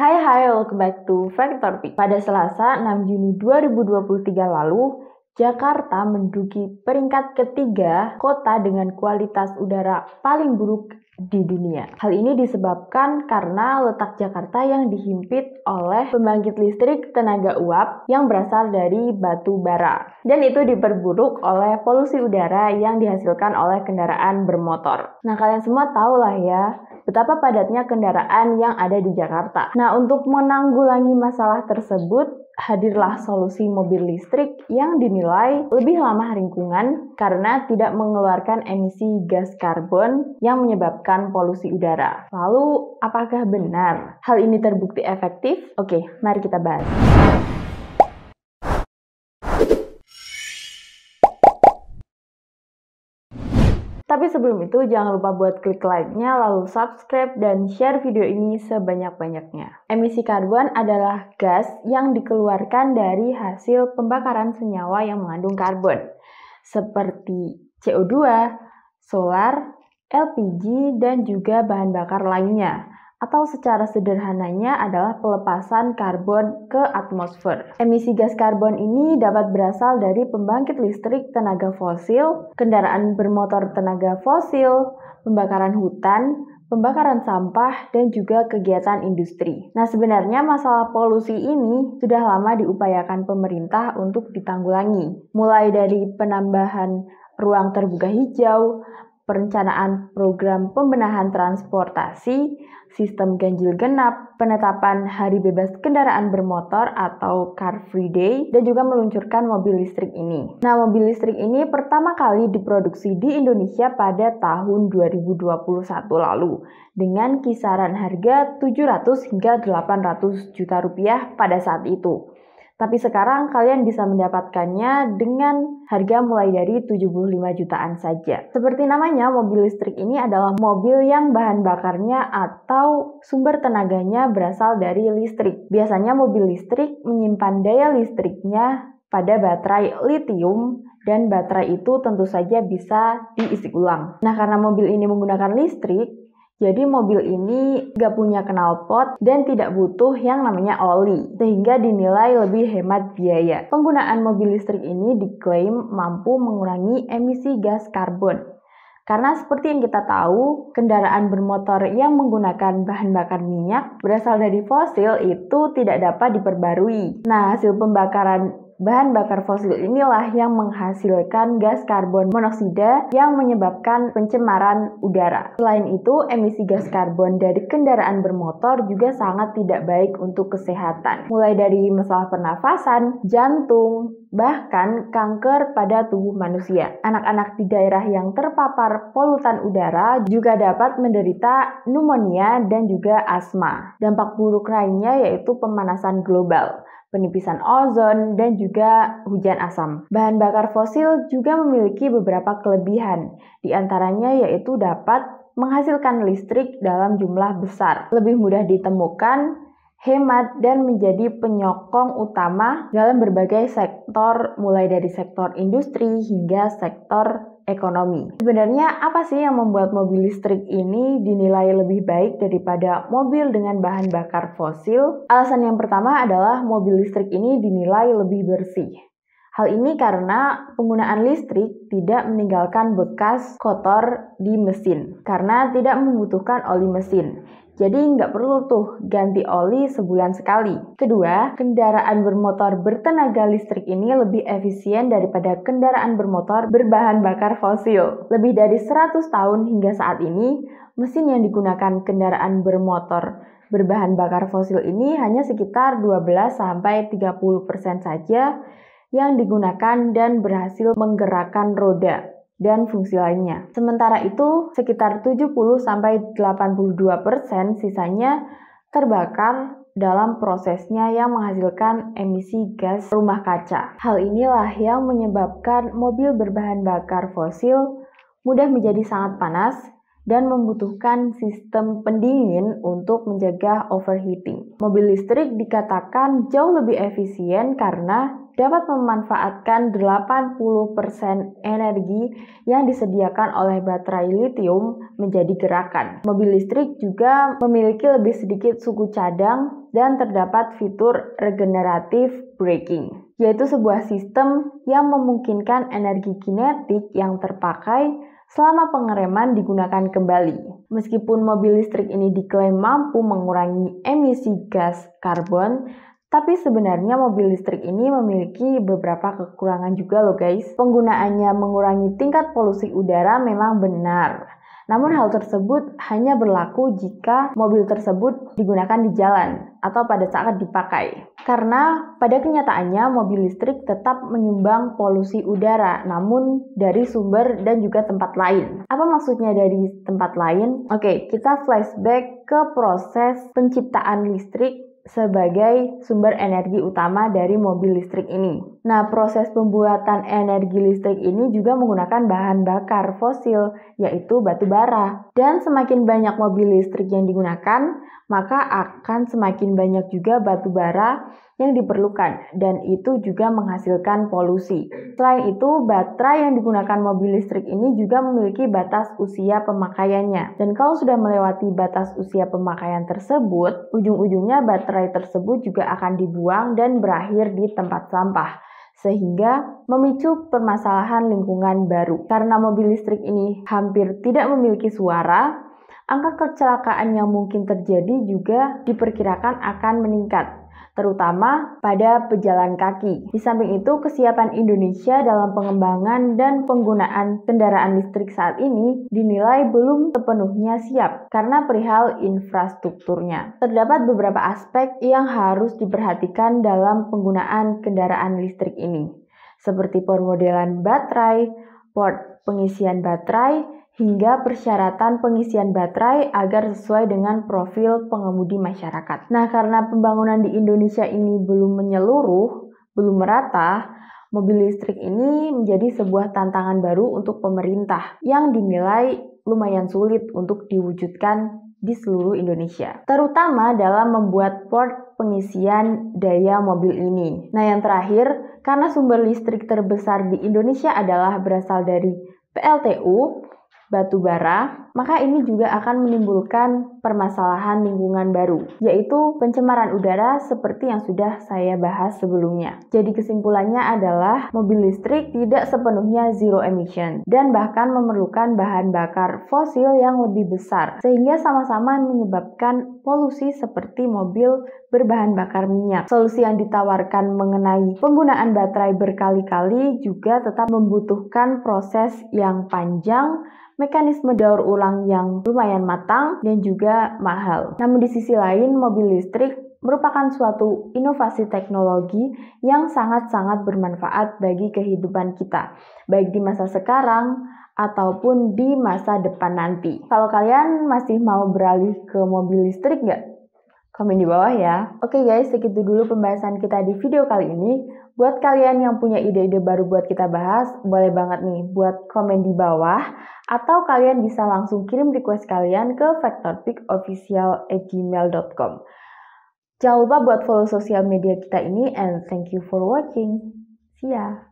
Hai, welcome back to Vector Peak. Pada Selasa 6 Juni 2023 lalu, Jakarta menduduki peringkat ketiga kota dengan kualitas udara paling buruk di dunia. Hal ini disebabkan karena letak Jakarta yang dihimpit oleh pembangkit listrik tenaga uap yang berasal dari batu bara. Dan itu diperburuk oleh polusi udara yang dihasilkan oleh kendaraan bermotor. Nah, kalian semua tahu lah ya, betapa padatnya kendaraan yang ada di Jakarta. Nah, untuk menanggulangi masalah tersebut, hadirlah solusi mobil listrik yang dinilai lebih ramah lingkungan karena tidak mengeluarkan emisi gas karbon yang menyebabkan polusi udara. Lalu, apakah benar hal ini terbukti efektif? Oke, mari kita bahas. Tapi sebelum itu, jangan lupa buat klik like-nya, lalu subscribe dan share video ini sebanyak-banyaknya. Emisi karbon adalah gas yang dikeluarkan dari hasil pembakaran senyawa yang mengandung karbon, seperti CO2, solar, LPG, dan juga bahan bakar lainnya. Atau secara sederhananya adalah pelepasan karbon ke atmosfer. Emisi gas karbon ini dapat berasal dari pembangkit listrik tenaga fosil, kendaraan bermotor tenaga fosil, pembakaran hutan, pembakaran sampah, dan juga kegiatan industri. Nah, sebenarnya masalah polusi ini sudah lama diupayakan pemerintah untuk ditanggulangi. Mulai dari penambahan ruang terbuka hijau, perencanaan program pembenahan transportasi, sistem ganjil genap, penetapan hari bebas kendaraan bermotor atau Car Free Day, dan juga meluncurkan mobil listrik ini. Nah, mobil listrik ini pertama kali diproduksi di Indonesia pada tahun 2021 lalu dengan kisaran harga 700 hingga 800 juta rupiah pada saat itu. Tapi sekarang kalian bisa mendapatkannya dengan harga mulai dari 75 jutaan saja. Seperti namanya, mobil listrik ini adalah mobil yang bahan bakarnya atau sumber tenaganya berasal dari listrik. Biasanya mobil listrik menyimpan daya listriknya pada baterai litium, dan baterai itu tentu saja bisa diisi ulang. Nah, karena mobil ini menggunakan listrik, jadi mobil ini nggak punya knalpot dan tidak butuh yang namanya oli, sehingga dinilai lebih hemat biaya. Penggunaan mobil listrik ini diklaim mampu mengurangi emisi gas karbon. Karena seperti yang kita tahu, kendaraan bermotor yang menggunakan bahan bakar minyak berasal dari fosil itu tidak dapat diperbarui. Nah, hasil pembakaran bahan bakar fosil inilah yang menghasilkan gas karbon monoksida yang menyebabkan pencemaran udara. Selain itu, emisi gas karbon dari kendaraan bermotor juga sangat tidak baik untuk kesehatan. Mulai dari masalah pernafasan, jantung, bahkan kanker pada tubuh manusia. Anak-anak di daerah yang terpapar polutan udara juga dapat menderita pneumonia dan juga asma. Dampak buruk lainnya yaitu pemanasan global, penipisan ozon, dan juga hujan asam. Bahan bakar fosil juga memiliki beberapa kelebihan, di antaranya yaitu dapat menghasilkan listrik dalam jumlah besar, lebih mudah ditemukan, hemat, dan menjadi penyokong utama dalam berbagai sektor, mulai dari sektor industri hingga sektor ekonomi. Sebenarnya apa sih yang membuat mobil listrik ini dinilai lebih baik daripada mobil dengan bahan bakar fosil? Alasan yang pertama adalah mobil listrik ini dinilai lebih bersih. Hal ini karena penggunaan listrik tidak meninggalkan bekas kotor di mesin, karena tidak membutuhkan oli mesin. Jadi nggak perlu tuh ganti oli sebulan sekali. Kedua, kendaraan bermotor bertenaga listrik ini lebih efisien daripada kendaraan bermotor berbahan bakar fosil. Lebih dari 100 tahun hingga saat ini, mesin yang digunakan kendaraan bermotor berbahan bakar fosil ini hanya sekitar 12-30% saja yang digunakan dan berhasil menggerakkan roda dan fungsi lainnya. Sementara itu, sekitar 70-82% sisanya terbakar dalam prosesnya yang menghasilkan emisi gas rumah kaca. Hal inilah yang menyebabkan mobil berbahan bakar fosil mudah menjadi sangat panas dan membutuhkan sistem pendingin untuk mencegah overheating. Mobil listrik dikatakan jauh lebih efisien karena dapat memanfaatkan 80% energi yang disediakan oleh baterai litium menjadi gerakan. Mobil listrik juga memiliki lebih sedikit suku cadang dan terdapat fitur regenerative braking, yaitu sebuah sistem yang memungkinkan energi kinetik yang terpakai selama pengereman digunakan kembali. Meskipun mobil listrik ini diklaim mampu mengurangi emisi gas karbon, tapi sebenarnya mobil listrik ini memiliki beberapa kekurangan juga loh guys. Penggunaannya mengurangi tingkat polusi udara memang benar. Namun hal tersebut hanya berlaku jika mobil tersebut digunakan di jalan atau pada saat dipakai. Karena pada kenyataannya mobil listrik tetap menyumbang polusi udara, namun dari sumber dan juga tempat lain. Apa maksudnya dari tempat lain? Oke, kita flashback ke proses penciptaan listrik sebagai sumber energi utama dari mobil listrik ini. Nah, proses pembuatan energi listrik ini juga menggunakan bahan bakar fosil, yaitu batu bara. Dan semakin banyak mobil listrik yang digunakan, maka akan semakin banyak juga batu bara yang diperlukan, dan itu juga menghasilkan polusi. Selain itu, baterai yang digunakan mobil listrik ini juga memiliki batas usia pemakaiannya. Dan kalau sudah melewati batas usia pemakaian tersebut, ujung-ujungnya baterai tersebut juga akan dibuang dan berakhir di tempat sampah, sehingga memicu permasalahan lingkungan baru. Karena mobil listrik ini hampir tidak memiliki suara, angka kecelakaan yang mungkin terjadi juga diperkirakan akan meningkat, terutama pada pejalan kaki. Di samping itu, kesiapan Indonesia dalam pengembangan dan penggunaan kendaraan listrik saat ini dinilai belum sepenuhnya siap karena perihal infrastrukturnya. Terdapat beberapa aspek yang harus diperhatikan dalam penggunaan kendaraan listrik ini, seperti pemodelan baterai, port pengisian baterai, hingga persyaratan pengisian baterai agar sesuai dengan profil pengemudi masyarakat. Nah, karena pembangunan di Indonesia ini belum menyeluruh, belum merata, mobil listrik ini menjadi sebuah tantangan baru untuk pemerintah yang dinilai lumayan sulit untuk diwujudkan di seluruh Indonesia, terutama dalam membuat port pengisian daya mobil ini. Nah, yang terakhir, karena sumber listrik terbesar di Indonesia adalah berasal dari PLTU, batu bara, maka ini juga akan menimbulkan permasalahan lingkungan baru, yaitu pencemaran udara seperti yang sudah saya bahas sebelumnya. Jadi kesimpulannya adalah mobil listrik tidak sepenuhnya zero emission dan bahkan memerlukan bahan bakar fosil yang lebih besar, sehingga sama-sama menyebabkan polusi seperti mobil berbahan bakar minyak. Solusi yang ditawarkan mengenai penggunaan baterai berkali-kali juga tetap membutuhkan proses yang panjang, mekanisme daur ulang yang lumayan matang, dan juga mahal. Namun di sisi lain, mobil listrik merupakan suatu inovasi teknologi yang sangat-sangat bermanfaat bagi kehidupan kita, baik di masa sekarang ataupun di masa depan nanti. Kalau kalian masih mau beralih ke mobil listrik nggak? Komen di bawah ya. Oke guys, segitu dulu pembahasan kita di video kali ini. Buat kalian yang punya ide-ide baru buat kita bahas, boleh banget nih buat komen di bawah, atau kalian bisa langsung kirim request kalian ke vectorpicofficial@gmail.com. Jangan lupa buat follow sosial media kita ini, and thank you for watching. See ya!